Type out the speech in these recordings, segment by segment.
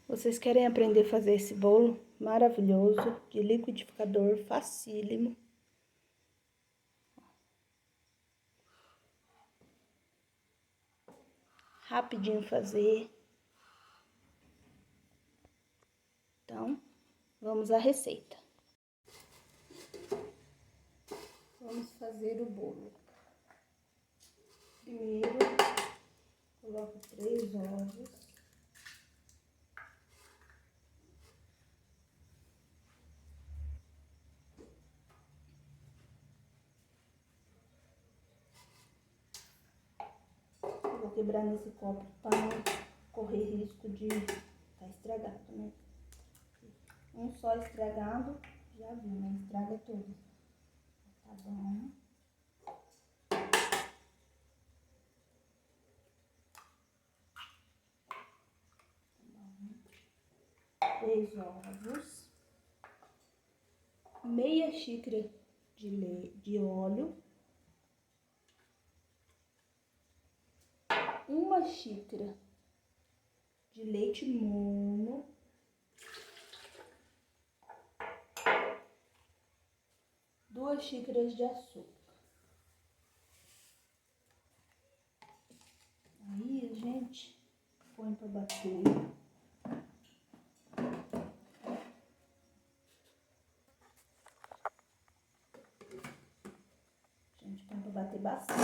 Vocês querem aprender a fazer esse bolo maravilhoso de liquidificador, facílimo. Rapidinho fazer. Então, vamos à receita. Vamos fazer o bolo. Primeiro, coloco 3 ovos. Vou quebrar nesse copo para não correr risco de estar estragado, né? Um só estragado, já viu, né? Estraga tudo. Tá bom. Três ovos. Meia xícara de óleo. Uma xícara de leite morno. Duas xícaras de açúcar. Aí a gente põe para bater. A gente põe para bater bastante.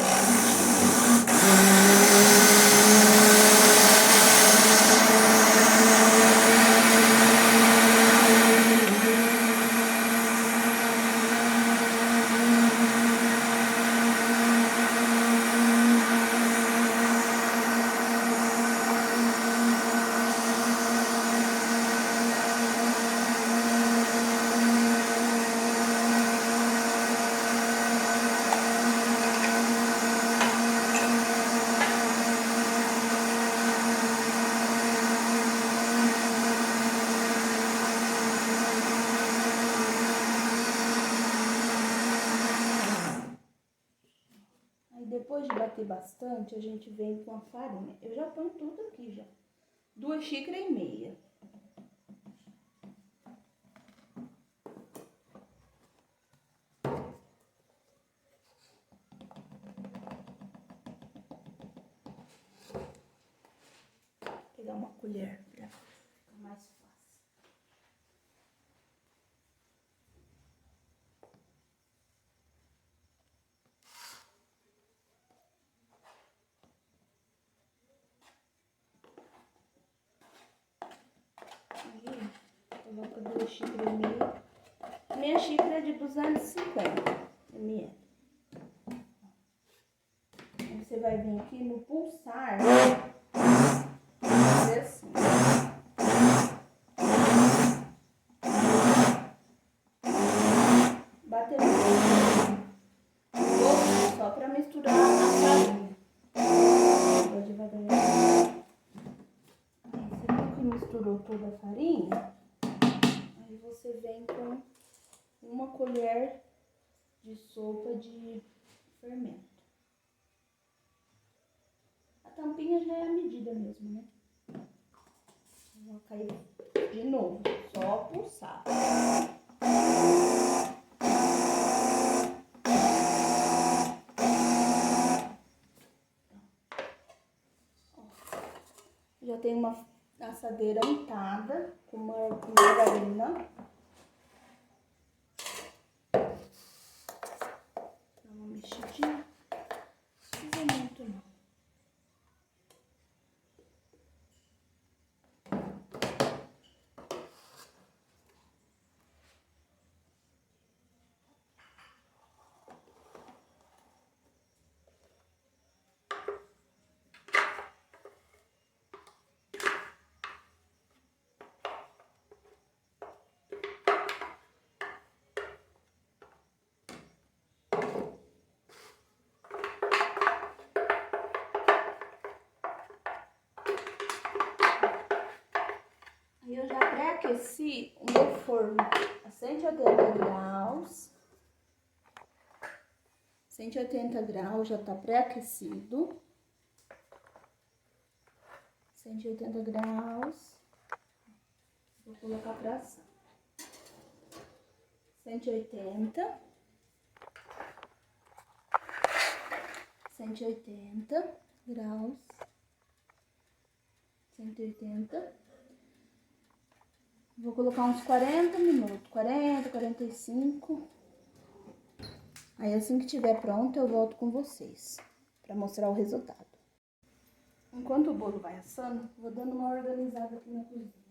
Depois de bater bastante, a gente vem com a farinha. Eu já ponho tudo aqui já. 2,5 xícaras. Vou pegar uma colher para ficar mais fácil. Coloca 2,5 xícaras. Minha xícara é de 250 ml. Aí você vai vir aqui no pulsar, fazer assim. Bater só para misturar a farinha. Vou devagarzinho. Você viu que misturou toda a farinha? Aí você vem com uma colher de sopa de fermento. A tampinha já é a medida mesmo, né? Vou cair de novo, só pulsar. Já tem uma assadeira untada com margarina. Dá uma mexidinha. Não precisa muito não. Eu já pré-aqueci o meu forno a 180 graus. 180 graus já tá pré-aquecido. 180 graus. colocar pra assar. 180. 180 graus. 180. Vou colocar uns 40 minutos. 40, 45. Aí, assim que tiver pronto, eu volto com vocês pra mostrar o resultado. Enquanto o bolo vai assando, vou dando uma organizada aqui na cozinha.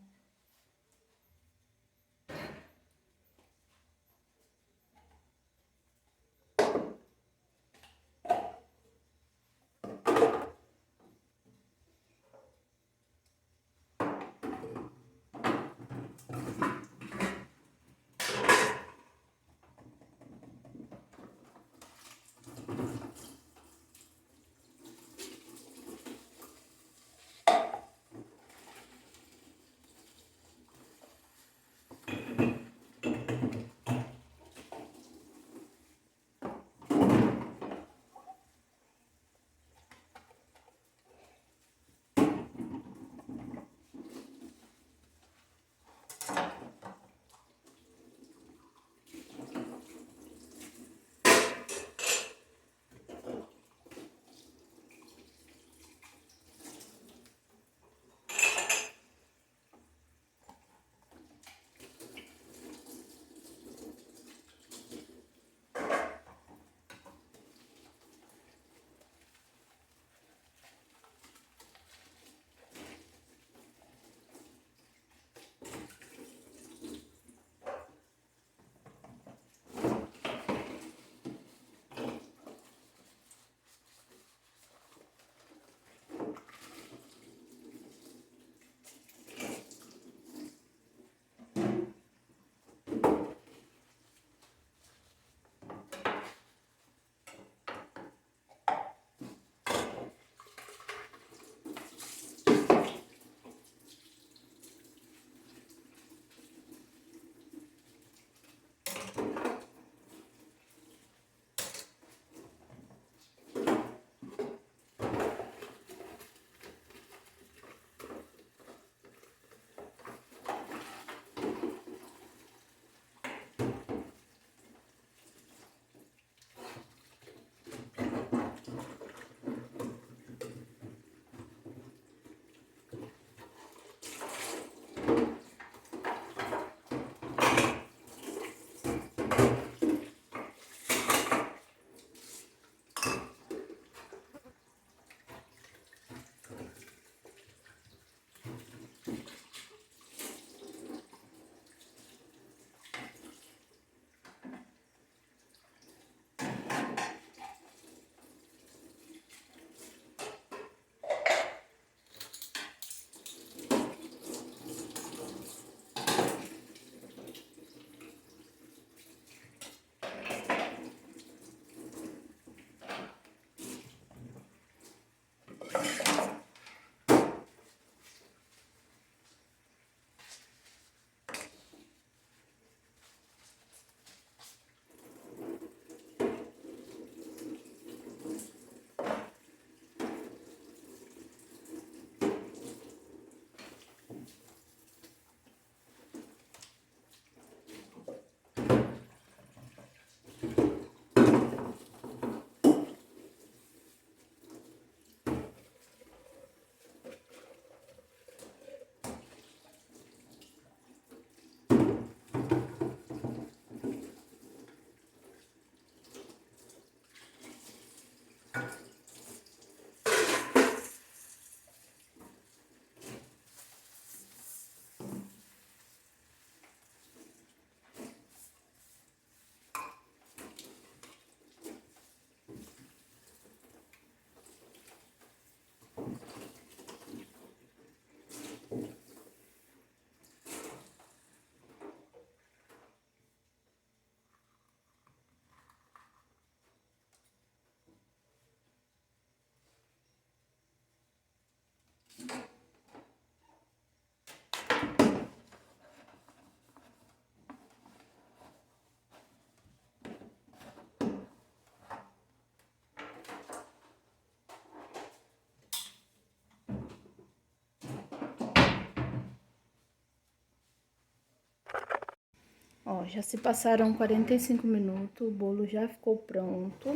Ó, já se passaram 45 minutos, o bolo já ficou pronto.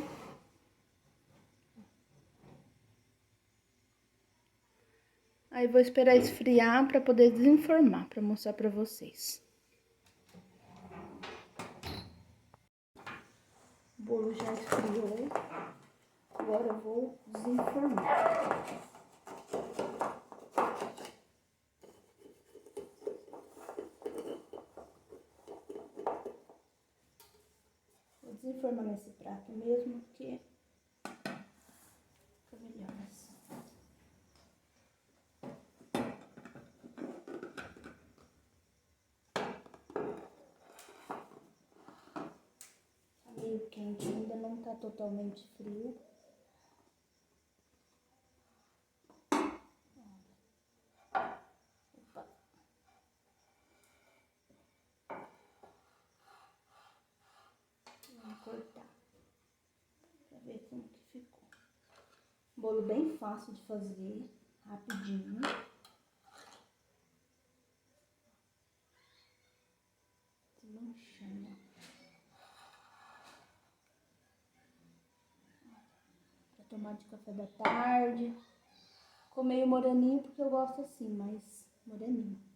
Aí vou esperar esfriar para poder desenformar, para mostrar para vocês. O bolo já esfriou. Agora eu vou desenformar. Vou desenformar nesse prato mesmo, porque fica melhor assim. Tá meio quente, ainda não tá totalmente frio. Opa. Vamos cortar pra ver como que ficou. Bolo bem fácil de fazer, rapidinho. Desmanchando. Pra tomar de café da tarde. Ficou meio moreninho porque eu gosto assim, mais moreninho.